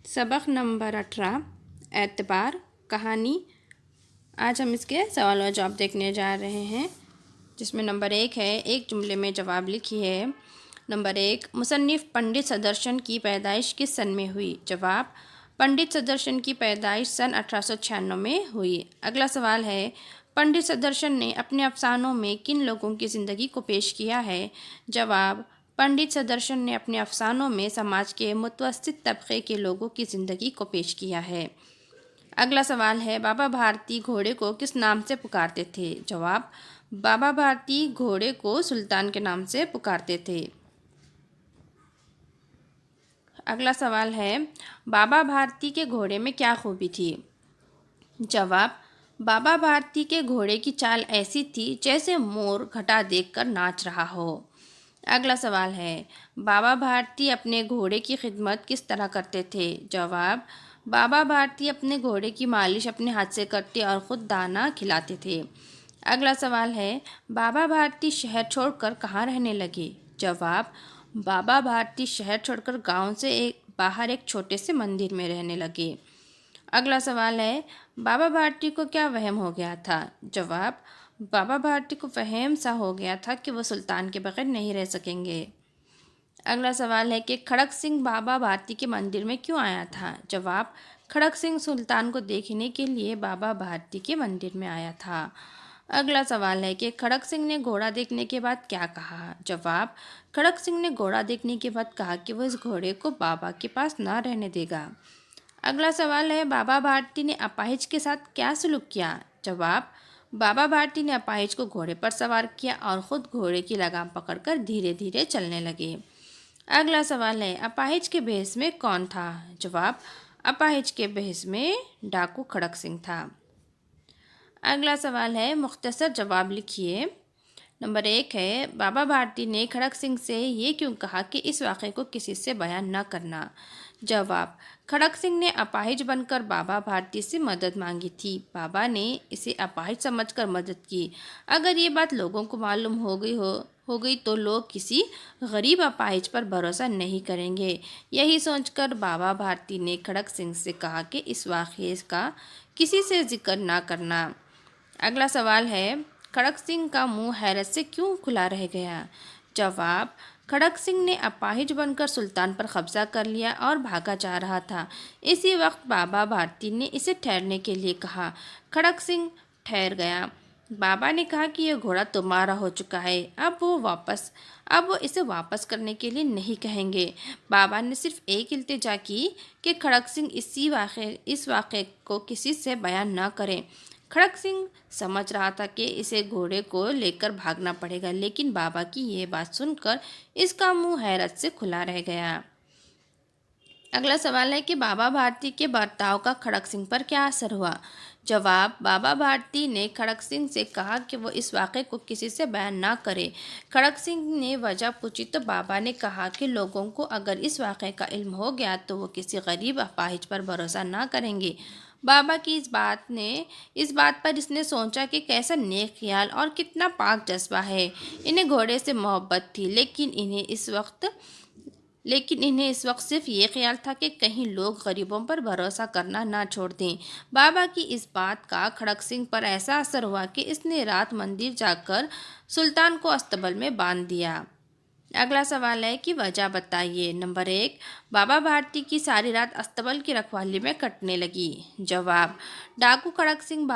सबक नंबर 18 एतबार कहानी। आज हम इसके सवाल और जवाब देखने जा रहे हैं, जिसमें नंबर 1 है, एक जुमले में जवाब लिखिए। नंबर 1, मुसन्निफ़ पंडित सदर्शन की पैदाइश किस सन में हुई? जवाब, पंडित सदर्शन की पैदाइश सन 1896 में हुई। अगला सवाल है, पंडित सदर्शन ने अपने अफसानों में किन लोगों की ज़िंदगी को पेश किया है? जवाब, पंडित सदर्शन ने अपने अफसानों में समाज के मुतवस्सित तबके के लोगों की ज़िंदगी को पेश किया है। अगला सवाल है, बाबा भारती घोड़े को किस नाम से पुकारते थे? जवाब, बाबा भारती घोड़े को सुल्तान के नाम से पुकारते थे। अगला सवाल है, बाबा भारती के घोड़े में क्या खूबी थी? जवाब, बाबा भारती के घोड़े की चाल ऐसी थी जैसे मोर घटा देखकर नाच रहा हो। अगला सवाल है, बाबा भारती अपने घोड़े की खिदमत किस तरह करते थे? जवाब, बाबा भारती अपने घोड़े की मालिश अपने हाथ से करते और ख़ुद दाना खिलाते थे। अगला सवाल है, बाबा भारती शहर छोड़कर कहाँ रहने लगे? जवाब, बाबा भारती शहर छोड़कर गांव से बाहर एक छोटे से मंदिर में रहने लगे। अगला सवाल है, बाबा भारती को क्या वहम हो गया था? जवाब, बाबा भारती को वहम सा हो गया था कि वो सुल्तान के बगैर नहीं रह सकेंगे। अगला सवाल है कि खड़क सिंह बाबा भारती के मंदिर में क्यों आया था? जवाब, खड़क सिंह सुल्तान को देखने के लिए बाबा भारती के मंदिर में आया था। अगला सवाल है कि खड़क सिंह ने घोड़ा देखने के बाद क्या कहा? जवाब, खड़क सिंह ने घोड़ा देखने के बाद कहा कि वो इस घोड़े को बाबा के पास ना रहने देगा। अगला सवाल है, बाबा भारती ने अपाहिज के साथ क्या सलूक किया? जवाब, बाबा भारती ने अपाहिज को घोड़े पर सवार किया और ख़ुद घोड़े की लगाम पकड़कर धीरे धीरे चलने लगे। अगला सवाल है, अपाहिज के भेष में कौन था? जवाब, अपाहिज के भेष में डाकू खड़क सिंह था। अगला सवाल है, मुख्तसर जवाब लिखिए। नंबर 1 है, बाबा भारती ने खड़क सिंह से ये क्यों कहा कि इस वाक़े को किसी से बयान न करना? जवाब, खड़क सिंह ने अपाहिज बनकर बाबा भारती से मदद मांगी थी। बाबा ने इसे अपाहिज समझकर मदद की। अगर ये बात लोगों को मालूम हो गई तो लोग किसी गरीब अपाहिज पर भरोसा नहीं करेंगे। यही सोचकर बाबा भारती ने खड़क सिंह से कहा कि इस वाक़े का किसी से जिक्र ना करना। अगला सवाल है, खड़क सिंह का मुंह हैरत से क्यों खुला रह गया? जवाब, खड़क सिंह ने अपाहिज बनकर सुल्तान पर कब्जा कर लिया और भागा जा रहा था। इसी वक्त बाबा भारती ने इसे ठहरने के लिए कहा। खड़क सिंह ठहर गया। बाबा ने कहा कि यह घोड़ा तुम्हारा हो चुका है, अब वो इसे वापस करने के लिए नहीं कहेंगे। बाबा ने सिर्फ एक इल्तिजा की कि खड़क सिंह इस वाक़े को किसी से बयान न करें। खड़क सिंह समझ रहा था कि इसे घोड़े को लेकर भागना पड़ेगा, लेकिन बाबा की ये बात सुनकर इसका मुंह हैरत से खुला रह गया। अगला सवाल है कि बाबा भारती के बर्ताव का खड़क सिंह पर क्या असर हुआ? जवाब, बाबा भारती ने खड़क सिंह से कहा कि वो इस वाक़े को किसी से बयान ना करे। खड़क सिंह ने वजह पूछी तो बाबा ने कहा कि लोगों को अगर इस वाक़े का इल्म हो गया तो वो किसी गरीब अपाहिज पर भरोसा ना करेंगे। बाबा की इस बात पर इसने सोचा कि कैसा नेक ख्याल और कितना पाक जज्बा है। इन्हें घोड़े से मोहब्बत थी, लेकिन इन्हें इस वक्त सिर्फ ये ख्याल था कि कहीं लोग गरीबों पर भरोसा करना ना छोड़ दें। बाबा की इस बात का खड़क सिंह पर ऐसा असर हुआ कि इसने रात मंदिर जाकर सुल्तान को अस्तबल में बांध दिया। अगला सवाल है कि वजह बताइए। नंबर 1, बाबा भारती की सारी रात अस्तबल की रखवाली में कटने लगी। जवाब, डाकू खड़क सिंह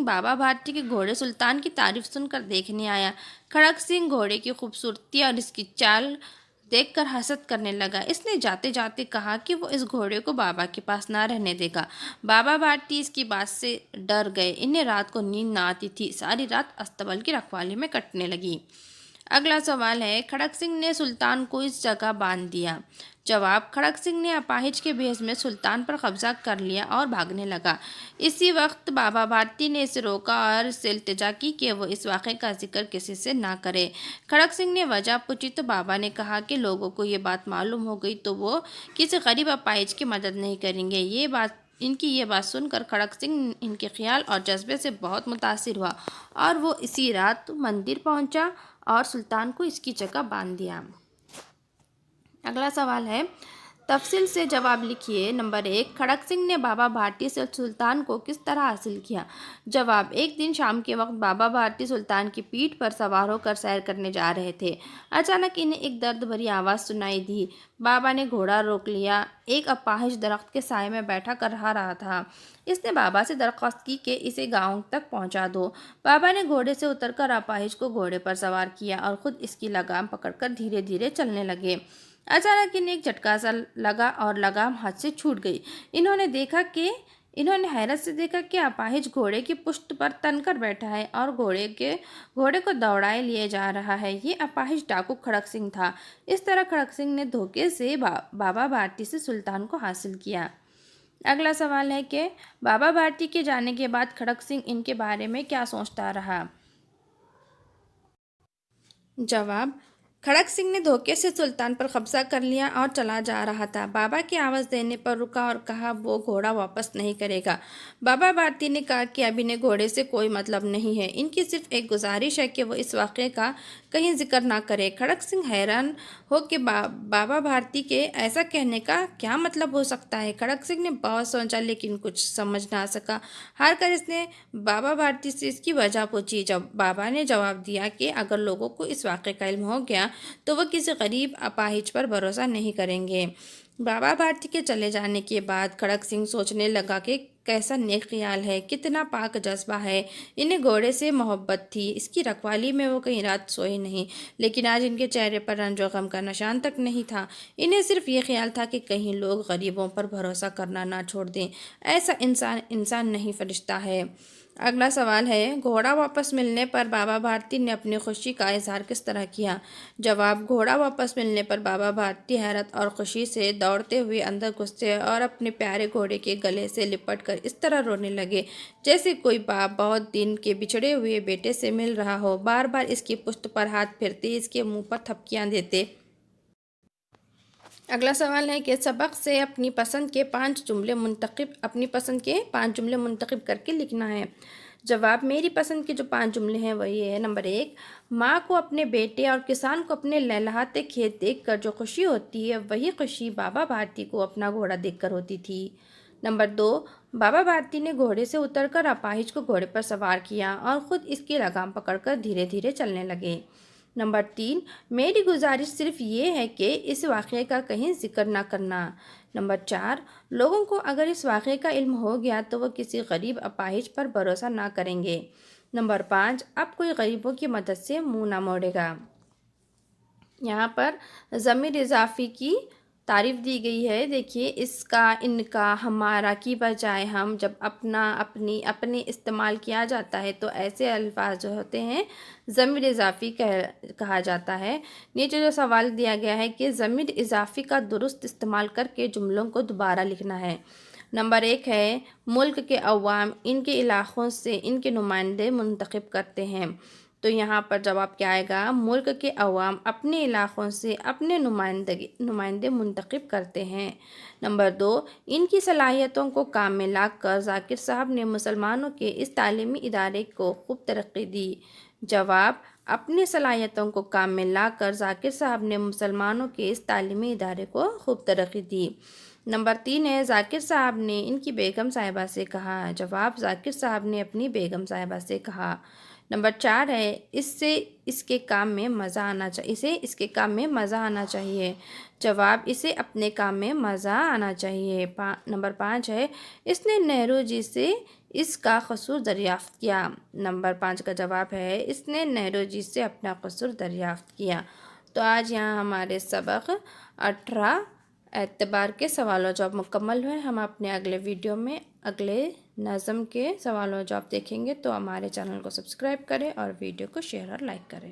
बाबा भारती के घोड़े सुल्तान की तारीफ सुनकर देखने आया। खड़क सिंह घोड़े की खूबसूरती और इसकी चाल देखकर हसद करने लगा। इसने जाते जाते कहा कि वो इस घोड़े को बाबा के पास ना रहने देगा। बाबा भारती इसकी बात से डर गए। इन्हें रात को नींद ना आती थी। सारी रात अस्तबल की रखवाली में कटने लगी। अगला सवाल है, खड़क सिंह ने सुल्तान को इस जगह बांध दिया। जवाब, खड़क सिंह ने अपाहिज के भेष में सुल्तान पर कब्जा कर लिया और भागने लगा। इसी वक्त बाबा भारती ने इसे रोका और इससे इल्तिजा की कि वो इस वाक़े का जिक्र किसी से ना करे। खड़क सिंह ने वजह पूछी तो बाबा ने कहा कि लोगों को ये बात मालूम हो गई तो वो किसी गरीब अपाहिज की मदद नहीं करेंगे। इनकी ये बात सुनकर खड़क सिंह इनके ख्याल और जज्बे से बहुत मुतासिर हुआ और वो इसी रात मंदिर पहुंचा और सुल्तान को इसकी जगह बांध दिया। अगला सवाल है, تفصیل سے جواب لکھیے۔ نمبر 1، کھڑک سنگھ نے بابا بھارتی سے سلطان کو کس طرح حاصل کیا؟ جواب، ایک دن شام کے وقت بابا بھارتی سلطان کی پیٹھ پر سوار ہو کر سیر کرنے جا رہے تھے۔ اچانک انہیں ایک درد بھری آواز سنائی دی۔ بابا نے گھوڑا روک لیا۔ ایک اپاہج درخت کے سائے میں بیٹھا کر رہا تھا۔ اس نے بابا سے درخواست کی کہ اسے گاؤں تک پہنچا دو۔ بابا نے گھوڑے سے اتر کر اپاہج کو گھوڑے پر سوار کیا اور خود اس کی لگام پکڑ کر دھیرے دھیرے چلنے لگے۔ اچانک انہیں ایک جھٹکا سا لگا اور لگام ہاتھ سے چھوٹ گئی۔ انہوں نے حیرت سے دیکھا کہ اپاہج گھوڑے کی پشت پر تن کر بیٹھا ہے اور گھوڑے کو دوڑائے لیے جا رہا ہے۔ یہ اپاہج ڈاکو کھڑک سنگھ تھا۔ اس طرح کھڑک سنگھ نے دھوکے سے بابا بھارتی سے سلطان کو حاصل کیا۔ اگلا سوال ہے کہ بابا بھارتی کے جانے کے بعد کھڑک سنگھ ان کے بارے میں کیا سوچتا رہا؟ جواب، کھڑک سنگھ نے دھوکے سے سلطان پر قبضہ کر لیا اور چلا جا رہا تھا۔ بابا کی آواز دینے پر رکا اور کہا وہ گھوڑا واپس نہیں کرے گا۔ بابا بھارتی نے کہا کہ اب انہیں گھوڑے سے کوئی مطلب نہیں ہے، ان کی صرف ایک گزارش ہے کہ وہ اس واقعے کا کہیں ذکر نہ کرے۔ کھڑک سنگھ حیران ہو کہ بابا بھارتی کے ایسا کہنے کا کیا مطلب ہو سکتا ہے۔ کھڑک سنگھ نے بہت سوچا لیکن کچھ سمجھ نہ سکا۔ ہار کر اس نے بابا بھارتی سے اس کی وجہ پوچھی۔ بابا نے جواب دیا کہ اگر لوگوں کو اس واقعے کا علم ہو گیا تو وہ کسی غریب اپاہج پر بھروسہ نہیں کریں گے۔ بابا بھارتی کے چلے جانے کے بعد کھڑک سنگھ سوچنے لگا کہ کیسا نیک خیال ہے، کتنا پاک جذبہ ہے۔ انہیں گھوڑے سے محبت تھی، اس کی رکھوالی میں وہ کہیں رات سوئے نہیں، لیکن آج ان کے چہرے پر رنج و غم کا نشان تک نہیں تھا۔ انہیں صرف یہ خیال تھا کہ کہیں لوگ غریبوں پر بھروسہ کرنا نہ چھوڑ دیں۔ ایسا انسان نہیں، فرشتہ ہے۔ اگلا سوال ہے، گھوڑا واپس ملنے پر بابا بھارتی نے اپنی خوشی کا اظہار کس طرح کیا؟ جواب، گھوڑا واپس ملنے پر بابا بھارتی حیرت اور خوشی سے دوڑتے ہوئے اندر گھسے اور اپنے پیارے گھوڑے کے گلے سے لپٹ کر اس طرح رونے لگے جیسے کوئی باپ بہت دن کے بچھڑے ہوئے بیٹے سے مل رہا ہو۔ بار بار اس کی پشت پر ہاتھ پھیرتے، اس کے منہ پر تھپکیاں دیتے۔ اگلا سوال ہے کہ سبق سے اپنی پسند کے 5 جملے منتخب کر کے لکھنا ہے۔ جواب، میری پسند کے جو 5 جملے ہیں وہ یہ ہے۔ نمبر 1، ماں کو اپنے بیٹے اور کسان کو اپنے لہلہاتے کھیت دیکھ کر جو خوشی ہوتی ہے وہی خوشی بابا بھارتی کو اپنا گھوڑا دیکھ کر ہوتی تھی۔ نمبر 2، بابا بھارتی نے گھوڑے سے اتر کر اپاہج کو گھوڑے پر سوار کیا اور خود اس کی لگام پکڑ کر دھیرے دھیرے چلنے لگے۔ نمبر 3، میری گزارش صرف یہ ہے کہ اس واقعے کا کہیں ذکر نہ کرنا۔ نمبر 4، لوگوں کو اگر اس واقعے کا علم ہو گیا تو وہ کسی غریب اپاہج پر بھروسہ نہ کریں گے۔ نمبر 5، اب کوئی غریبوں کی مدد سے منہ نہ موڑے گا۔ یہاں پر ضمیر اضافی کی تعریف دی گئی ہے۔ دیکھیے، اس کا، ان کا، ہمارا کی بجائے ہم جب اپنا، اپنی، اپنے استعمال کیا جاتا ہے تو ایسے الفاظ جو ہوتے ہیں ضمیر اضافی کہا جاتا ہے۔ نیچے جو سوال دیا گیا ہے کہ ضمیر اضافی کا درست استعمال کر کے جملوں کو دوبارہ لکھنا ہے۔ نمبر 1 ہے، ملک کے عوام ان کے علاقوں سے ان کے نمائندے منتخب کرتے ہیں۔ تو یہاں پر جواب کیا آئے گا؟ ملک کے عوام اپنے علاقوں سے اپنے نمائندے منتخب کرتے ہیں۔ نمبر 2، ان کی صلاحیتوں کو کام میں لا کر ذاکر صاحب نے مسلمانوں کے اس تعلیمی ادارے کو خوب ترقی دی۔ جواب، اپنی صلاحیتوں کو کام میں لا کر ذاکر صاحب نے مسلمانوں کے اس تعلیمی ادارے کو خوب ترقی دی۔ نمبر 3 ہے، ذاکر صاحب نے ان کی بیگم صاحبہ سے کہا۔ جواب، ذاکر صاحب نے اپنی بیگم صاحبہ سے کہا۔ نمبر 4 ہے، اس کے کام میں مزہ آنا چاہیے۔ جواب، اسے اپنے کام میں مزہ آنا چاہیے۔ نمبر 5 ہے، اس نے نہرو جی سے اس کا قصور دریافت کیا۔ نمبر 5 کا جواب ہے، اس نے نہرو جی سے اپنا قصور دریافت کیا۔ تو آج یہاں ہمارے سبق 18 اعتبار کے سوال و جواب مکمل ہوئے۔ ہم اپنے اگلے ویڈیو میں اگلے نظم کے سوال و جواب دیکھیں گے، تو ہمارے چینل کو سبسکرائب کریں اور ویڈیو کو شیئر اور لائک کریں۔